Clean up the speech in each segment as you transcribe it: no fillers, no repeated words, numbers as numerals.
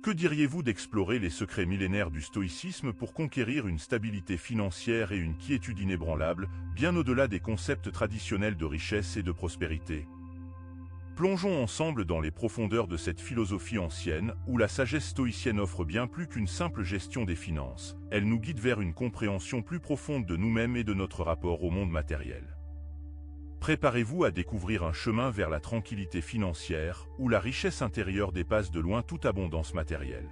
Que diriez-vous d'explorer les secrets millénaires du stoïcisme pour conquérir une stabilité financière et une quiétude inébranlable, bien au-delà des concepts traditionnels de richesse et de prospérité? Plongeons ensemble dans les profondeurs de cette philosophie ancienne, où la sagesse stoïcienne offre bien plus qu'une simple gestion des finances. Elle nous guide vers une compréhension plus profonde de nous-mêmes et de notre rapport au monde matériel. Préparez-vous à découvrir un chemin vers la tranquillité financière, où la richesse intérieure dépasse de loin toute abondance matérielle.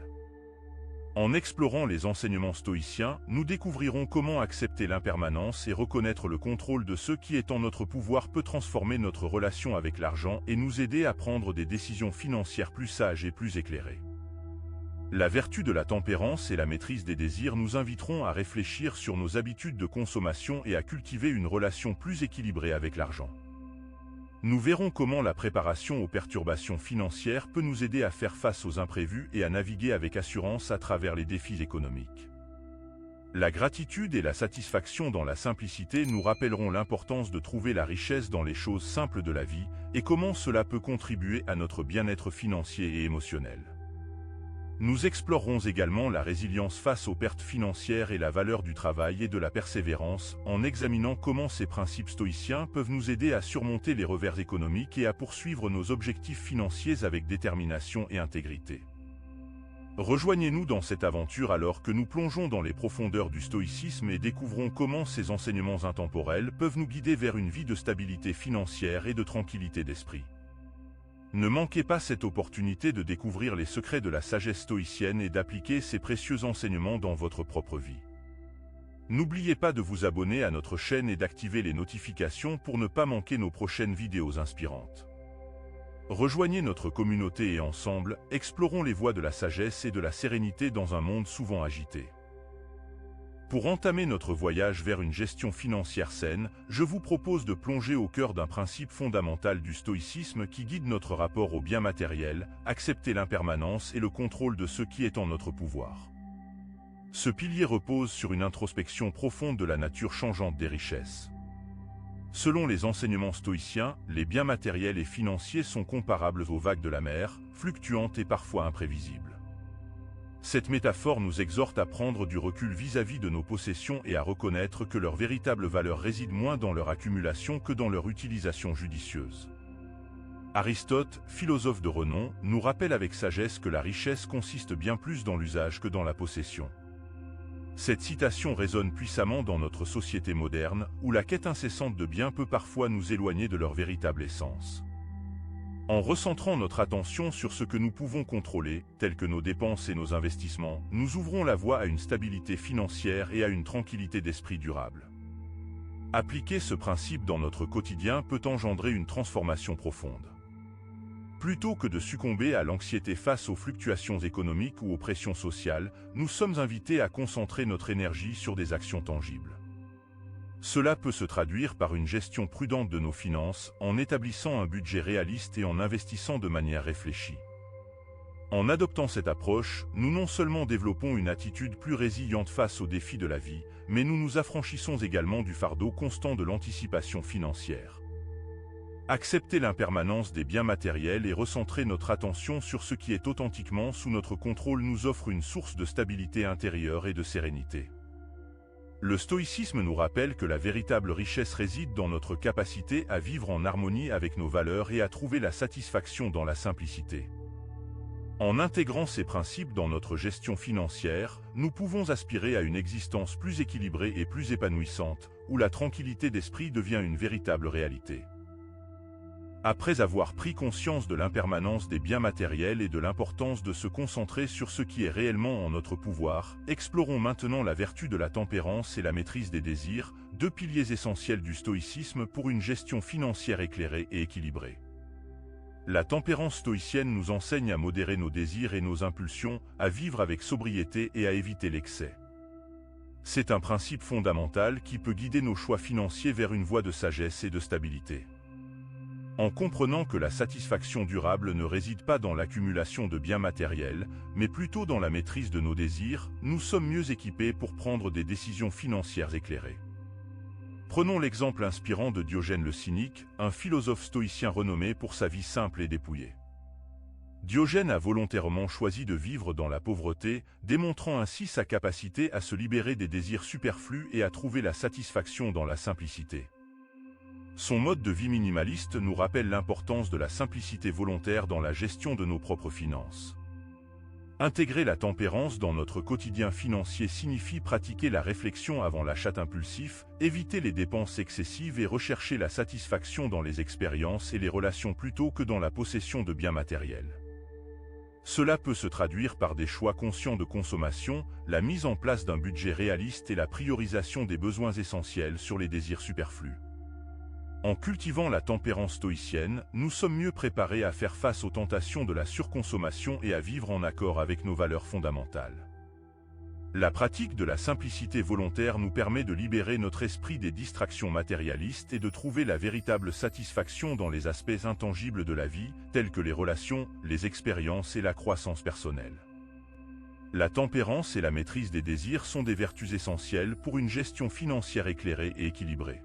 En explorant les enseignements stoïciens, nous découvrirons comment accepter l'impermanence et reconnaître le contrôle de ce qui est en notre pouvoir peut transformer notre relation avec l'argent et nous aider à prendre des décisions financières plus sages et plus éclairées. La vertu de la tempérance et la maîtrise des désirs nous inviteront à réfléchir sur nos habitudes de consommation et à cultiver une relation plus équilibrée avec l'argent. Nous verrons comment la préparation aux perturbations financières peut nous aider à faire face aux imprévus et à naviguer avec assurance à travers les défis économiques. La gratitude et la satisfaction dans la simplicité nous rappelleront l'importance de trouver la richesse dans les choses simples de la vie et comment cela peut contribuer à notre bien-être financier et émotionnel. Nous explorerons également la résilience face aux pertes financières et la valeur du travail et de la persévérance, en examinant comment ces principes stoïciens peuvent nous aider à surmonter les revers économiques et à poursuivre nos objectifs financiers avec détermination et intégrité. Rejoignez-nous dans cette aventure alors que nous plongeons dans les profondeurs du stoïcisme et découvrons comment ces enseignements intemporels peuvent nous guider vers une vie de stabilité financière et de tranquillité d'esprit. Ne manquez pas cette opportunité de découvrir les secrets de la sagesse stoïcienne et d'appliquer ces précieux enseignements dans votre propre vie. N'oubliez pas de vous abonner à notre chaîne et d'activer les notifications pour ne pas manquer nos prochaines vidéos inspirantes. Rejoignez notre communauté et ensemble, explorons les voies de la sagesse et de la sérénité dans un monde souvent agité. Pour entamer notre voyage vers une gestion financière saine, je vous propose de plonger au cœur d'un principe fondamental du stoïcisme qui guide notre rapport au bien matériel, accepter l'impermanence et le contrôle de ce qui est en notre pouvoir. Ce pilier repose sur une introspection profonde de la nature changeante des richesses. Selon les enseignements stoïciens, les biens matériels et financiers sont comparables aux vagues de la mer, fluctuantes et parfois imprévisibles. Cette métaphore nous exhorte à prendre du recul vis-à-vis de nos possessions et à reconnaître que leur véritable valeur réside moins dans leur accumulation que dans leur utilisation judicieuse. Aristote, philosophe de renom, nous rappelle avec sagesse que la richesse consiste bien plus dans l'usage que dans la possession. Cette citation résonne puissamment dans notre société moderne, où la quête incessante de biens peut parfois nous éloigner de leur véritable essence. En recentrant notre attention sur ce que nous pouvons contrôler, tels que nos dépenses et nos investissements, nous ouvrons la voie à une stabilité financière et à une tranquillité d'esprit durable. Appliquer ce principe dans notre quotidien peut engendrer une transformation profonde. Plutôt que de succomber à l'anxiété face aux fluctuations économiques ou aux pressions sociales, nous sommes invités à concentrer notre énergie sur des actions tangibles. Cela peut se traduire par une gestion prudente de nos finances, en établissant un budget réaliste et en investissant de manière réfléchie. En adoptant cette approche, nous non seulement développons une attitude plus résiliente face aux défis de la vie, mais nous nous affranchissons également du fardeau constant de l'anticipation financière. Accepter l'impermanence des biens matériels et recentrer notre attention sur ce qui est authentiquement sous notre contrôle nous offre une source de stabilité intérieure et de sérénité. Le stoïcisme nous rappelle que la véritable richesse réside dans notre capacité à vivre en harmonie avec nos valeurs et à trouver la satisfaction dans la simplicité. En intégrant ces principes dans notre gestion financière, nous pouvons aspirer à une existence plus équilibrée et plus épanouissante, où la tranquillité d'esprit devient une véritable réalité. Après avoir pris conscience de l'impermanence des biens matériels et de l'importance de se concentrer sur ce qui est réellement en notre pouvoir, explorons maintenant la vertu de la tempérance et la maîtrise des désirs, deux piliers essentiels du stoïcisme pour une gestion financière éclairée et équilibrée. La tempérance stoïcienne nous enseigne à modérer nos désirs et nos impulsions, à vivre avec sobriété et à éviter l'excès. C'est un principe fondamental qui peut guider nos choix financiers vers une voie de sagesse et de stabilité. En comprenant que la satisfaction durable ne réside pas dans l'accumulation de biens matériels, mais plutôt dans la maîtrise de nos désirs, nous sommes mieux équipés pour prendre des décisions financières éclairées. Prenons l'exemple inspirant de Diogène le Cynique, un philosophe stoïcien renommé pour sa vie simple et dépouillée. Diogène a volontairement choisi de vivre dans la pauvreté, démontrant ainsi sa capacité à se libérer des désirs superflus et à trouver la satisfaction dans la simplicité. Son mode de vie minimaliste nous rappelle l'importance de la simplicité volontaire dans la gestion de nos propres finances. Intégrer la tempérance dans notre quotidien financier signifie pratiquer la réflexion avant l'achat impulsif, éviter les dépenses excessives et rechercher la satisfaction dans les expériences et les relations plutôt que dans la possession de biens matériels. Cela peut se traduire par des choix conscients de consommation, la mise en place d'un budget réaliste et la priorisation des besoins essentiels sur les désirs superflus. En cultivant la tempérance stoïcienne, nous sommes mieux préparés à faire face aux tentations de la surconsommation et à vivre en accord avec nos valeurs fondamentales. La pratique de la simplicité volontaire nous permet de libérer notre esprit des distractions matérialistes et de trouver la véritable satisfaction dans les aspects intangibles de la vie, tels que les relations, les expériences et la croissance personnelle. La tempérance et la maîtrise des désirs sont des vertus essentielles pour une gestion financière éclairée et équilibrée.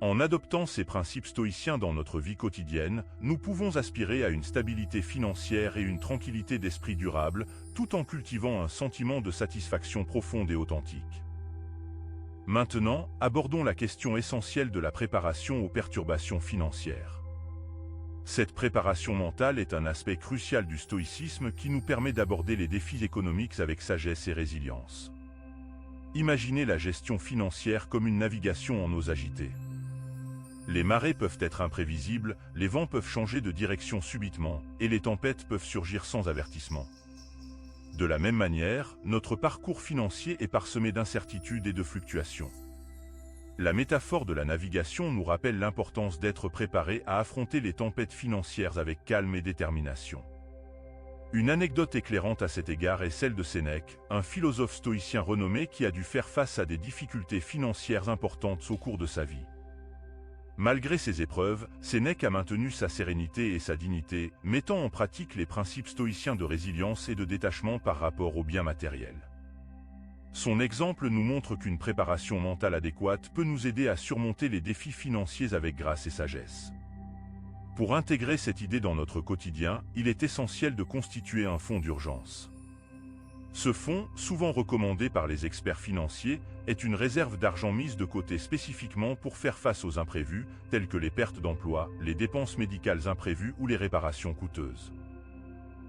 En adoptant ces principes stoïciens dans notre vie quotidienne, nous pouvons aspirer à une stabilité financière et une tranquillité d'esprit durable, tout en cultivant un sentiment de satisfaction profonde et authentique. Maintenant, abordons la question essentielle de la préparation aux perturbations financières. Cette préparation mentale est un aspect crucial du stoïcisme qui nous permet d'aborder les défis économiques avec sagesse et résilience. Imaginez la gestion financière comme une navigation en eaux agitées. Les marées peuvent être imprévisibles, les vents peuvent changer de direction subitement, et les tempêtes peuvent surgir sans avertissement. De la même manière, notre parcours financier est parsemé d'incertitudes et de fluctuations. La métaphore de la navigation nous rappelle l'importance d'être préparé à affronter les tempêtes financières avec calme et détermination. Une anecdote éclairante à cet égard est celle de Sénèque, un philosophe stoïcien renommé qui a dû faire face à des difficultés financières importantes au cours de sa vie. Malgré ces épreuves, Sénèque a maintenu sa sérénité et sa dignité, mettant en pratique les principes stoïciens de résilience et de détachement par rapport aux biens matériels. Son exemple nous montre qu'une préparation mentale adéquate peut nous aider à surmonter les défis financiers avec grâce et sagesse. Pour intégrer cette idée dans notre quotidien, il est essentiel de constituer un fonds d'urgence. Ce fonds, souvent recommandé par les experts financiers, est une réserve d'argent mise de côté spécifiquement pour faire face aux imprévus, tels que les pertes d'emploi, les dépenses médicales imprévues ou les réparations coûteuses.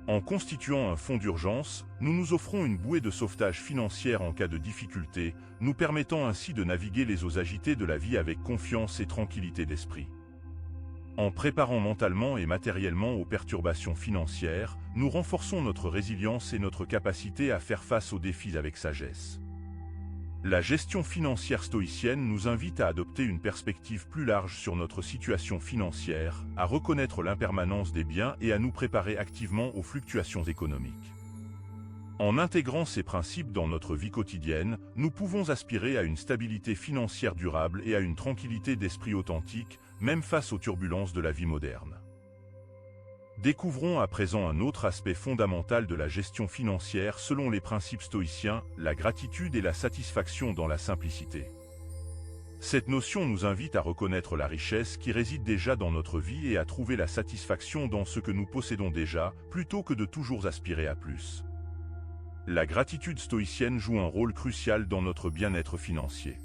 En constituant un fonds d'urgence, nous nous offrons une bouée de sauvetage financière en cas de difficulté, nous permettant ainsi de naviguer les eaux agitées de la vie avec confiance et tranquillité d'esprit. En préparant mentalement et matériellement aux perturbations financières, nous renforçons notre résilience et notre capacité à faire face aux défis avec sagesse. La gestion financière stoïcienne nous invite à adopter une perspective plus large sur notre situation financière, à reconnaître l'impermanence des biens et à nous préparer activement aux fluctuations économiques. En intégrant ces principes dans notre vie quotidienne, nous pouvons aspirer à une stabilité financière durable et à une tranquillité d'esprit authentique, même face aux turbulences de la vie moderne. Découvrons à présent un autre aspect fondamental de la gestion financière selon les principes stoïciens, la gratitude et la satisfaction dans la simplicité. Cette notion nous invite à reconnaître la richesse qui réside déjà dans notre vie et à trouver la satisfaction dans ce que nous possédons déjà, plutôt que de toujours aspirer à plus. La gratitude stoïcienne joue un rôle crucial dans notre bien-être financier.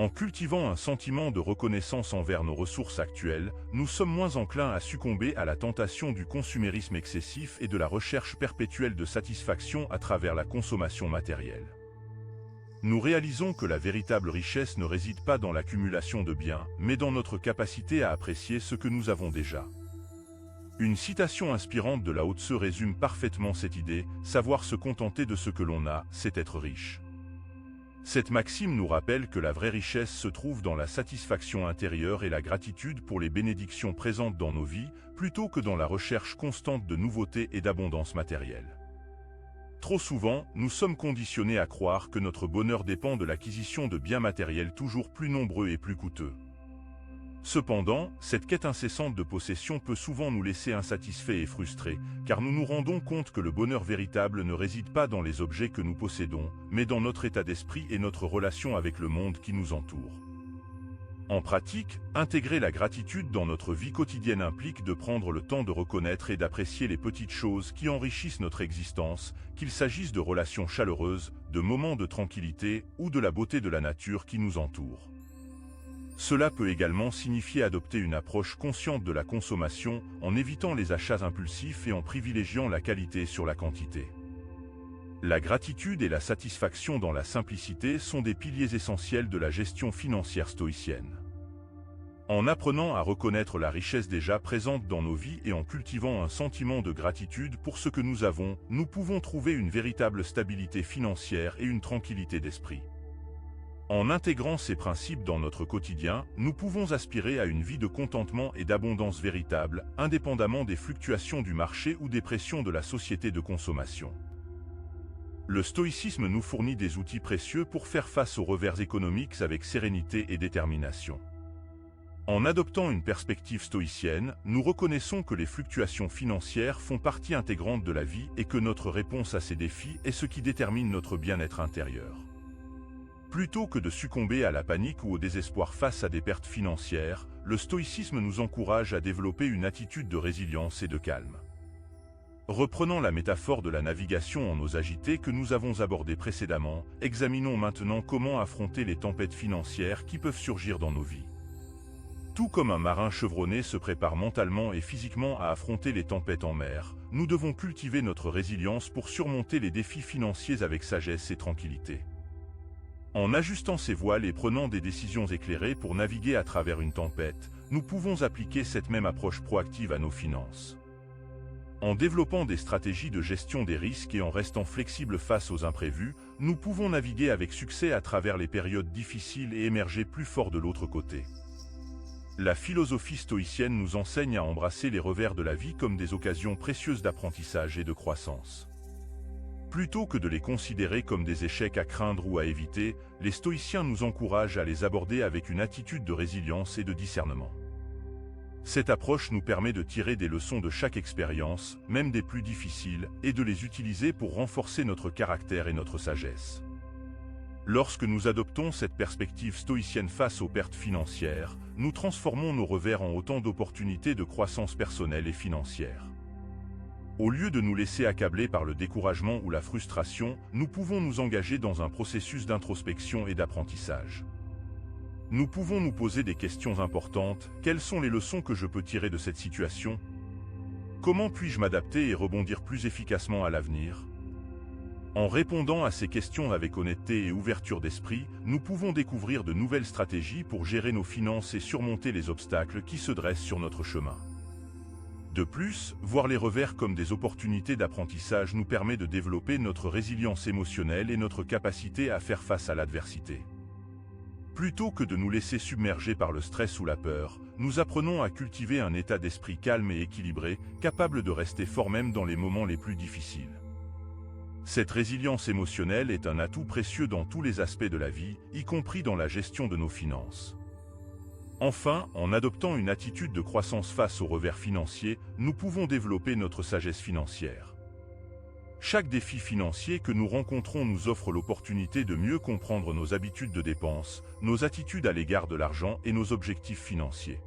En cultivant un sentiment de reconnaissance envers nos ressources actuelles, nous sommes moins enclins à succomber à la tentation du consumérisme excessif et de la recherche perpétuelle de satisfaction à travers la consommation matérielle. Nous réalisons que la véritable richesse ne réside pas dans l'accumulation de biens, mais dans notre capacité à apprécier ce que nous avons déjà. Une citation inspirante de Lao Tse résume parfaitement cette idée, savoir se contenter de ce que l'on a, c'est être riche. Cette maxime nous rappelle que la vraie richesse se trouve dans la satisfaction intérieure et la gratitude pour les bénédictions présentes dans nos vies, plutôt que dans la recherche constante de nouveautés et d'abondance matérielle. Trop souvent, nous sommes conditionnés à croire que notre bonheur dépend de l'acquisition de biens matériels toujours plus nombreux et plus coûteux. Cependant, cette quête incessante de possession peut souvent nous laisser insatisfaits et frustrés, car nous nous rendons compte que le bonheur véritable ne réside pas dans les objets que nous possédons, mais dans notre état d'esprit et notre relation avec le monde qui nous entoure. En pratique, intégrer la gratitude dans notre vie quotidienne implique de prendre le temps de reconnaître et d'apprécier les petites choses qui enrichissent notre existence, qu'il s'agisse de relations chaleureuses, de moments de tranquillité ou de la beauté de la nature qui nous entoure. Cela peut également signifier adopter une approche consciente de la consommation en évitant les achats impulsifs et en privilégiant la qualité sur la quantité. La gratitude et la satisfaction dans la simplicité sont des piliers essentiels de la gestion financière stoïcienne. En apprenant à reconnaître la richesse déjà présente dans nos vies et en cultivant un sentiment de gratitude pour ce que nous avons, nous pouvons trouver une véritable stabilité financière et une tranquillité d'esprit. En intégrant ces principes dans notre quotidien, nous pouvons aspirer à une vie de contentement et d'abondance véritable, indépendamment des fluctuations du marché ou des pressions de la société de consommation. Le stoïcisme nous fournit des outils précieux pour faire face aux revers économiques avec sérénité et détermination. En adoptant une perspective stoïcienne, nous reconnaissons que les fluctuations financières font partie intégrante de la vie et que notre réponse à ces défis est ce qui détermine notre bien-être intérieur. Plutôt que de succomber à la panique ou au désespoir face à des pertes financières, le stoïcisme nous encourage à développer une attitude de résilience et de calme. Reprenant la métaphore de la navigation en eaux agitées que nous avons abordée précédemment, examinons maintenant comment affronter les tempêtes financières qui peuvent surgir dans nos vies. Tout comme un marin chevronné se prépare mentalement et physiquement à affronter les tempêtes en mer, nous devons cultiver notre résilience pour surmonter les défis financiers avec sagesse et tranquillité. En ajustant ses voiles et prenant des décisions éclairées pour naviguer à travers une tempête, nous pouvons appliquer cette même approche proactive à nos finances. En développant des stratégies de gestion des risques et en restant flexibles face aux imprévus, nous pouvons naviguer avec succès à travers les périodes difficiles et émerger plus forts de l'autre côté. La philosophie stoïcienne nous enseigne à embrasser les revers de la vie comme des occasions précieuses d'apprentissage et de croissance. Plutôt que de les considérer comme des échecs à craindre ou à éviter, les stoïciens nous encouragent à les aborder avec une attitude de résilience et de discernement. Cette approche nous permet de tirer des leçons de chaque expérience, même des plus difficiles, et de les utiliser pour renforcer notre caractère et notre sagesse. Lorsque nous adoptons cette perspective stoïcienne face aux pertes financières, nous transformons nos revers en autant d'opportunités de croissance personnelle et financière. Au lieu de nous laisser accabler par le découragement ou la frustration, nous pouvons nous engager dans un processus d'introspection et d'apprentissage. Nous pouvons nous poser des questions importantes. Quelles sont les leçons que je peux tirer de cette situation? Comment puis-je m'adapter et rebondir plus efficacement à l'avenir? En répondant à ces questions avec honnêteté et ouverture d'esprit, nous pouvons découvrir de nouvelles stratégies pour gérer nos finances et surmonter les obstacles qui se dressent sur notre chemin. De plus, voir les revers comme des opportunités d'apprentissage nous permet de développer notre résilience émotionnelle et notre capacité à faire face à l'adversité. Plutôt que de nous laisser submerger par le stress ou la peur, nous apprenons à cultiver un état d'esprit calme et équilibré, capable de rester fort même dans les moments les plus difficiles. Cette résilience émotionnelle est un atout précieux dans tous les aspects de la vie, y compris dans la gestion de nos finances. Enfin, en adoptant une attitude de croissance face aux revers financiers, nous pouvons développer notre sagesse financière. Chaque défi financier que nous rencontrons nous offre l'opportunité de mieux comprendre nos habitudes de dépenses, nos attitudes à l'égard de l'argent et nos objectifs financiers.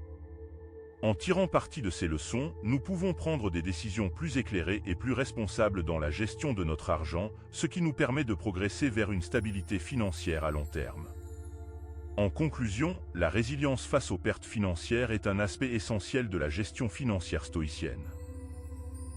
En tirant parti de ces leçons, nous pouvons prendre des décisions plus éclairées et plus responsables dans la gestion de notre argent, ce qui nous permet de progresser vers une stabilité financière à long terme. En conclusion, la résilience face aux pertes financières est un aspect essentiel de la gestion financière stoïcienne.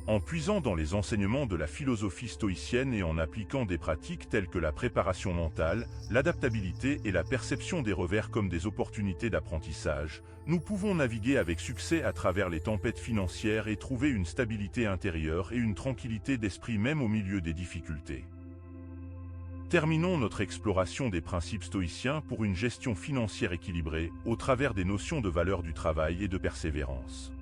En puisant dans les enseignements de la philosophie stoïcienne et en appliquant des pratiques telles que la préparation mentale, l'adaptabilité et la perception des revers comme des opportunités d'apprentissage, nous pouvons naviguer avec succès à travers les tempêtes financières et trouver une stabilité intérieure et une tranquillité d'esprit même au milieu des difficultés. Terminons notre exploration des principes stoïciens pour une gestion financière équilibrée, au travers des notions de valeur du travail et de persévérance.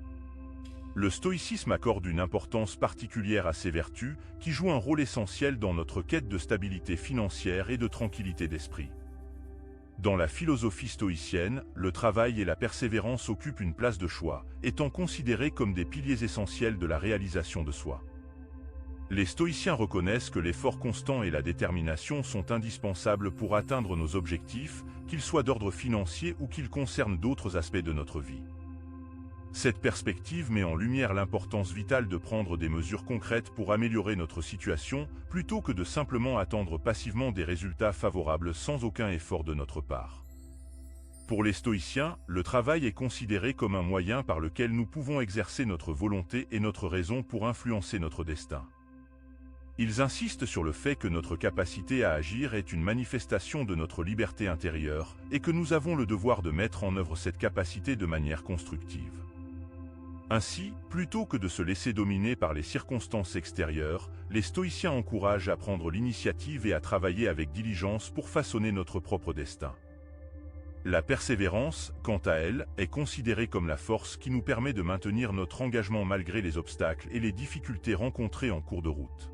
Le stoïcisme accorde une importance particulière à ces vertus, qui jouent un rôle essentiel dans notre quête de stabilité financière et de tranquillité d'esprit. Dans la philosophie stoïcienne, le travail et la persévérance occupent une place de choix, étant considérés comme des piliers essentiels de la réalisation de soi. Les stoïciens reconnaissent que l'effort constant et la détermination sont indispensables pour atteindre nos objectifs, qu'ils soient d'ordre financier ou qu'ils concernent d'autres aspects de notre vie. Cette perspective met en lumière l'importance vitale de prendre des mesures concrètes pour améliorer notre situation, plutôt que de simplement attendre passivement des résultats favorables sans aucun effort de notre part. Pour les stoïciens, le travail est considéré comme un moyen par lequel nous pouvons exercer notre volonté et notre raison pour influencer notre destin. Ils insistent sur le fait que notre capacité à agir est une manifestation de notre liberté intérieure et que nous avons le devoir de mettre en œuvre cette capacité de manière constructive. Ainsi, plutôt que de se laisser dominer par les circonstances extérieures, les stoïciens encouragent à prendre l'initiative et à travailler avec diligence pour façonner notre propre destin. La persévérance, quant à elle, est considérée comme la force qui nous permet de maintenir notre engagement malgré les obstacles et les difficultés rencontrées en cours de route.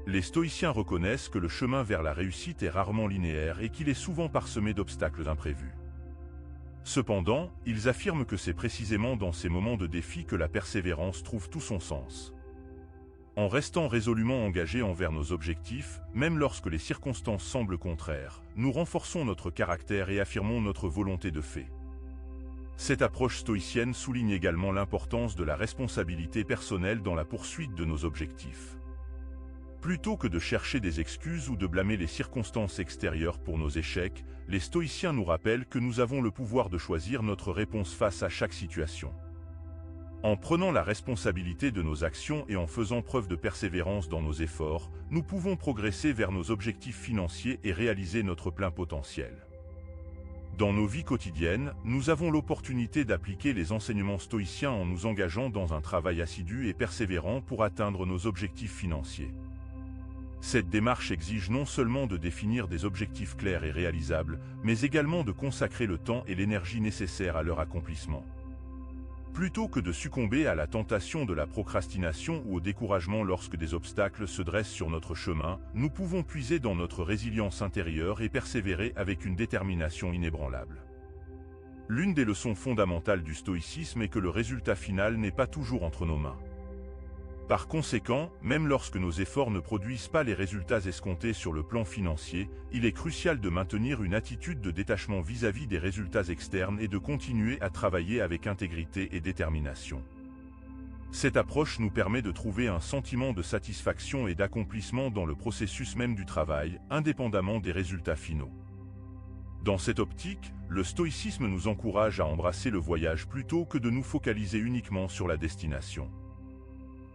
Les stoïciens reconnaissent que le chemin vers la réussite est rarement linéaire et qu'il est souvent parsemé d'obstacles imprévus. Cependant, ils affirment que c'est précisément dans ces moments de défi que la persévérance trouve tout son sens. En restant résolument engagés envers nos objectifs, même lorsque les circonstances semblent contraires, nous renforçons notre caractère et affirmons notre volonté de fait. Cette approche stoïcienne souligne également l'importance de la responsabilité personnelle dans la poursuite de nos objectifs. Plutôt que de chercher des excuses ou de blâmer les circonstances extérieures pour nos échecs, les stoïciens nous rappellent que nous avons le pouvoir de choisir notre réponse face à chaque situation. En prenant la responsabilité de nos actions et en faisant preuve de persévérance dans nos efforts, nous pouvons progresser vers nos objectifs financiers et réaliser notre plein potentiel. Dans nos vies quotidiennes, nous avons l'opportunité d'appliquer les enseignements stoïciens en nous engageant dans un travail assidu et persévérant pour atteindre nos objectifs financiers. Cette démarche exige non seulement de définir des objectifs clairs et réalisables, mais également de consacrer le temps et l'énergie nécessaires à leur accomplissement. Plutôt que de succomber à la tentation de la procrastination ou au découragement lorsque des obstacles se dressent sur notre chemin, nous pouvons puiser dans notre résilience intérieure et persévérer avec une détermination inébranlable. L'une des leçons fondamentales du stoïcisme est que le résultat final n'est pas toujours entre nos mains. Par conséquent, même lorsque nos efforts ne produisent pas les résultats escomptés sur le plan financier, il est crucial de maintenir une attitude de détachement vis-à-vis des résultats externes et de continuer à travailler avec intégrité et détermination. Cette approche nous permet de trouver un sentiment de satisfaction et d'accomplissement dans le processus même du travail, indépendamment des résultats finaux. Dans cette optique, le stoïcisme nous encourage à embrasser le voyage plutôt que de nous focaliser uniquement sur la destination.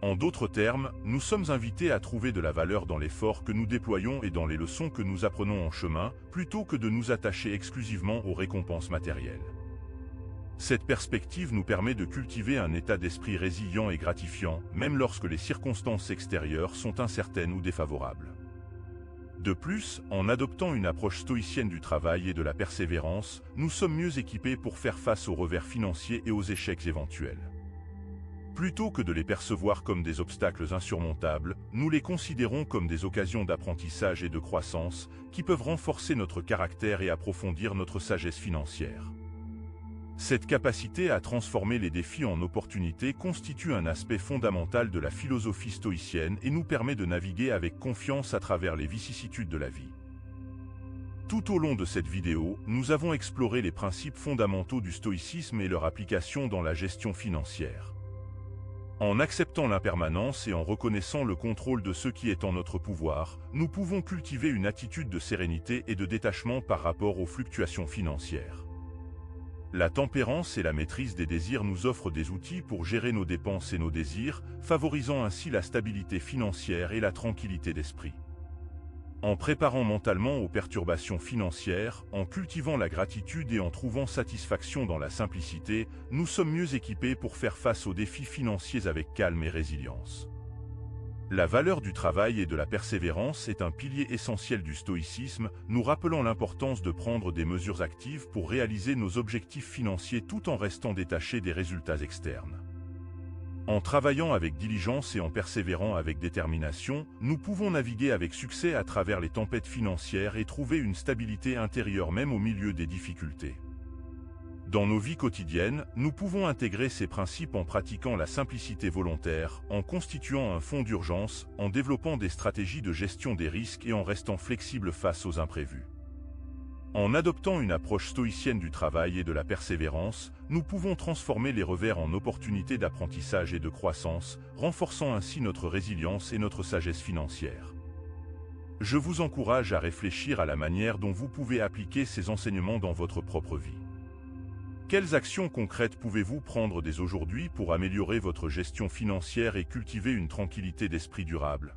En d'autres termes, nous sommes invités à trouver de la valeur dans l'effort que nous déployons et dans les leçons que nous apprenons en chemin, plutôt que de nous attacher exclusivement aux récompenses matérielles. Cette perspective nous permet de cultiver un état d'esprit résilient et gratifiant, même lorsque les circonstances extérieures sont incertaines ou défavorables. De plus, en adoptant une approche stoïcienne du travail et de la persévérance, nous sommes mieux équipés pour faire face aux revers financiers et aux échecs éventuels. Plutôt que de les percevoir comme des obstacles insurmontables, nous les considérons comme des occasions d'apprentissage et de croissance qui peuvent renforcer notre caractère et approfondir notre sagesse financière. Cette capacité à transformer les défis en opportunités constitue un aspect fondamental de la philosophie stoïcienne et nous permet de naviguer avec confiance à travers les vicissitudes de la vie. Tout au long de cette vidéo, nous avons exploré les principes fondamentaux du stoïcisme et leur application dans la gestion financière. En acceptant l'impermanence et en reconnaissant le contrôle de ce qui est en notre pouvoir, nous pouvons cultiver une attitude de sérénité et de détachement par rapport aux fluctuations financières. La tempérance et la maîtrise des désirs nous offrent des outils pour gérer nos dépenses et nos désirs, favorisant ainsi la stabilité financière et la tranquillité d'esprit. En préparant mentalement aux perturbations financières, en cultivant la gratitude et en trouvant satisfaction dans la simplicité, nous sommes mieux équipés pour faire face aux défis financiers avec calme et résilience. La valeur du travail et de la persévérance est un pilier essentiel du stoïcisme, nous rappelant l'importance de prendre des mesures actives pour réaliser nos objectifs financiers tout en restant détachés des résultats externes. En travaillant avec diligence et en persévérant avec détermination, nous pouvons naviguer avec succès à travers les tempêtes financières et trouver une stabilité intérieure même au milieu des difficultés. Dans nos vies quotidiennes, nous pouvons intégrer ces principes en pratiquant la simplicité volontaire, en constituant un fonds d'urgence, en développant des stratégies de gestion des risques et en restant flexible face aux imprévus. En adoptant une approche stoïcienne du travail et de la persévérance, nous pouvons transformer les revers en opportunités d'apprentissage et de croissance, renforçant ainsi notre résilience et notre sagesse financière. Je vous encourage à réfléchir à la manière dont vous pouvez appliquer ces enseignements dans votre propre vie. Quelles actions concrètes pouvez-vous prendre dès aujourd'hui pour améliorer votre gestion financière et cultiver une tranquillité d'esprit durable?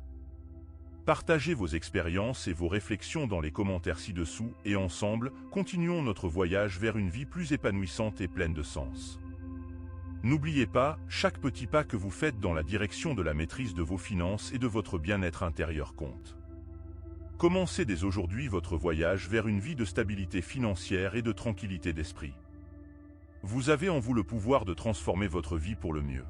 Partagez vos expériences et vos réflexions dans les commentaires ci-dessous et ensemble, continuons notre voyage vers une vie plus épanouissante et pleine de sens. N'oubliez pas, chaque petit pas que vous faites dans la direction de la maîtrise de vos finances et de votre bien-être intérieur compte. Commencez dès aujourd'hui votre voyage vers une vie de stabilité financière et de tranquillité d'esprit. Vous avez en vous le pouvoir de transformer votre vie pour le mieux.